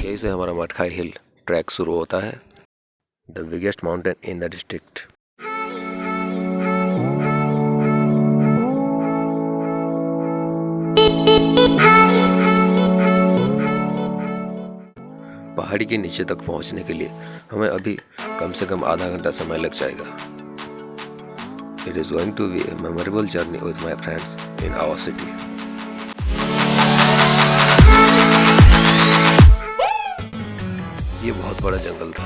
यहीं से हमारा मटखाई हिल ट्रैक शुरू होता है, the biggest mountain in the district. पहाड़ी के नीचे तक पहुंचने के लिए हमें अभी कम से कम आधा घंटा समय लग जाएगा। It is going to be a memorable journey with my friends in our city. ये बहुत बड़ा जंगल था।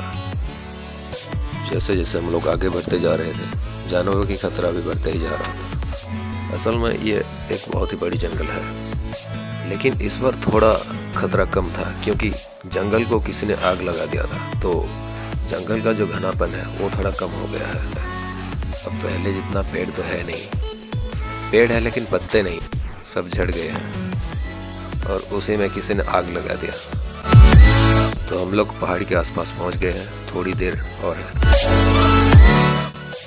जैसे जैसे हम लोग आगे बढ़ते जा रहे थे, जानवरों की खतरा भी बढ़ते ही जा रहा था। असल में ये एक बहुत ही बड़ी जंगल है, लेकिन इस बार थोड़ा खतरा कम था क्योंकि जंगल को किसी ने आग लगा दिया था, तो जंगल का जो घनापन है वो थोड़ा कम हो गया है। अब पहले जितना पेड़ तो है नहीं, पेड़ है लेकिन पत्ते नहीं, सब झड़ गए हैं और उसी में किसी ने आग लगा दिया। तो हम लोग पहाड़ी के आसपास पहुंच गए हैं, थोड़ी देर और है।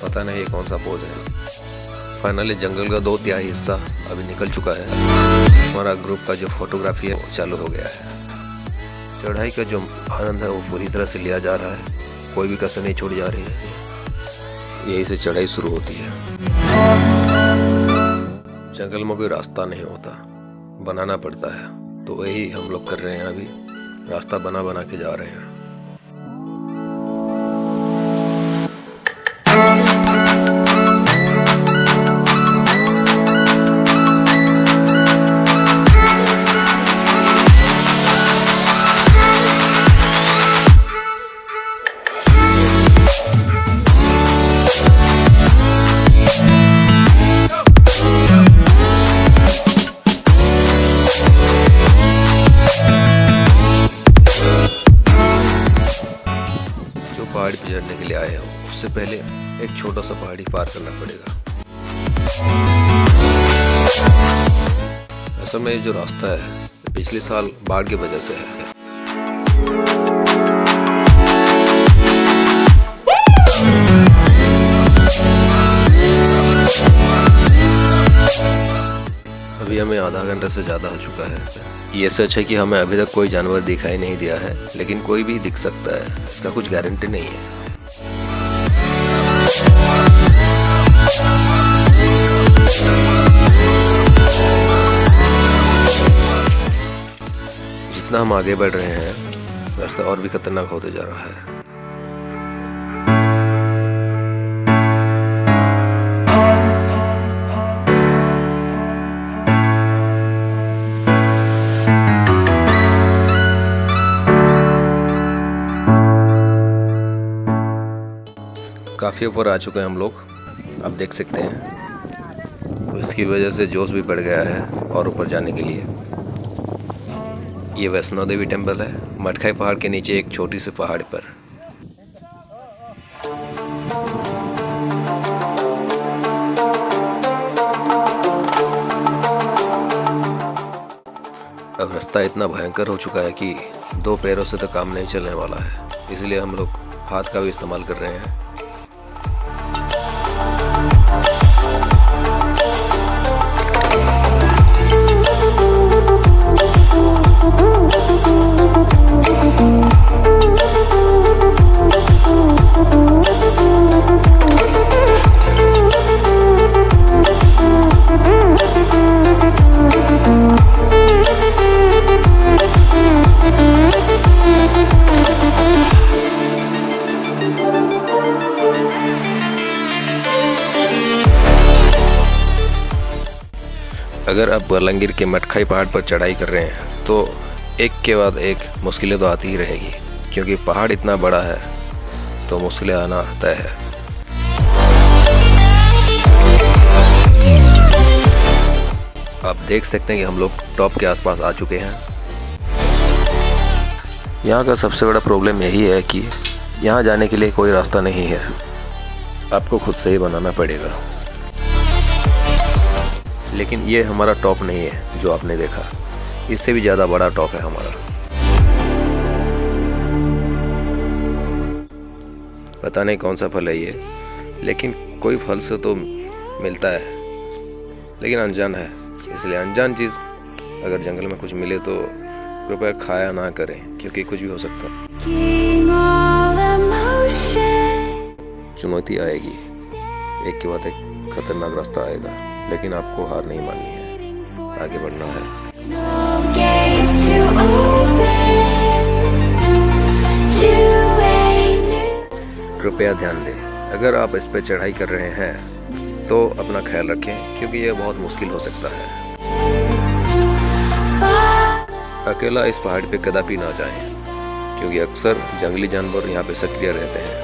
पता नहीं ये कौन सा पोज है। फाइनली जंगल का 2/3 हिस्सा अभी निकल चुका है। हमारा ग्रुप का जो फोटोग्राफी है वो चालू हो गया है। चढ़ाई का जो आनंद है वो पूरी तरह से लिया जा रहा है, कोई भी कसर नहीं छोड़ी जा रही है। यहीं से चढ़ाई शुरू होती है। जंगल में कोई रास्ता नहीं होता, बनाना पड़ता है, तो वही हम लोग कर रहे हैं। अभी रास्ता बना बना के जा रहे हैं। पहाड़ी पे चढ़ने के लिए आए हैं, उससे पहले एक छोटा सा पहाड़ी पार करना पड़ेगा। असल में ये जो रास्ता है पिछले साल बाढ़ की वजह से है। अभी हमें आधा घंटा से ज़्यादा हो चुका है। ये सच है कि हमें अभी तक कोई जानवर दिखाई नहीं दिया है, लेकिन कोई भी दिख सकता है, इसका कुछ गारंटी नहीं है। जितना हम आगे बढ़ रहे हैं, रास्ता और भी खतरनाक होते जा रहा है। काफ़ी ऊपर आ चुके हैं हम लोग, आप देख सकते हैं। इसकी वजह से जोश भी बढ़ गया है और ऊपर जाने के लिए। ये वैष्णो देवी टेम्पल है, मटखाई पहाड़ के नीचे एक छोटी सी पहाड़ पर। अब रास्ता इतना भयंकर हो चुका है कि 2 पैरों से तो काम नहीं चलने वाला है, इसलिए हम लोग हाथ का भी इस्तेमाल कर रहे हैं। अगर आप बलंगीर के मटखाई पहाड़ पर चढ़ाई कर रहे हैं तो एक के बाद एक मुश्किलें तो आती ही रहेगी, क्योंकि पहाड़ इतना बड़ा है तो मुश्किलें आना तय है। आप देख सकते हैं कि हम लोग टॉप के आसपास आ चुके हैं। यहाँ का सबसे बड़ा प्रॉब्लम यही है कि यहाँ जाने के लिए कोई रास्ता नहीं है, आपको खुद से ही बनाना पड़ेगा। लेकिन ये हमारा टॉप नहीं है जो आपने देखा, इससे भी ज़्यादा बड़ा टॉप है हमारा। पता नहीं कौन सा फल है ये, लेकिन कोई फल से तो मिलता है, लेकिन अनजान है, इसलिए अनजान चीज़ अगर जंगल में कुछ मिले तो कृपया खाया ना करें क्योंकि कुछ भी हो सकता है। चुनौती आएगी, एक के बाद एक खतरनाक रास्ता आएगा, लेकिन आपको हार नहीं माननी है, आगे बढ़ना है। कृपया ध्यान दें, अगर आप इस पर चढ़ाई कर रहे हैं तो अपना ख्याल रखें क्योंकि यह बहुत मुश्किल हो सकता है। अकेला इस पहाड़ी पे कदापि ना जाएं क्योंकि अक्सर जंगली जानवर यहाँ पे सक्रिय रहते हैं।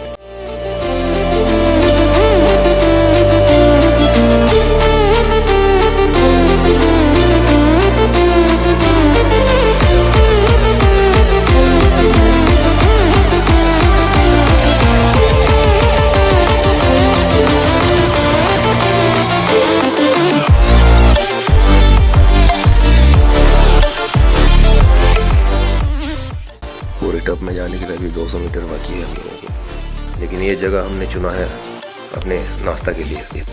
पूरे टॉप में जाने के लिए अभी 200 मीटर बाकी है हम लोगों को, लेकिन ये जगह हमने चुना है अपने नाश्ता के लिए।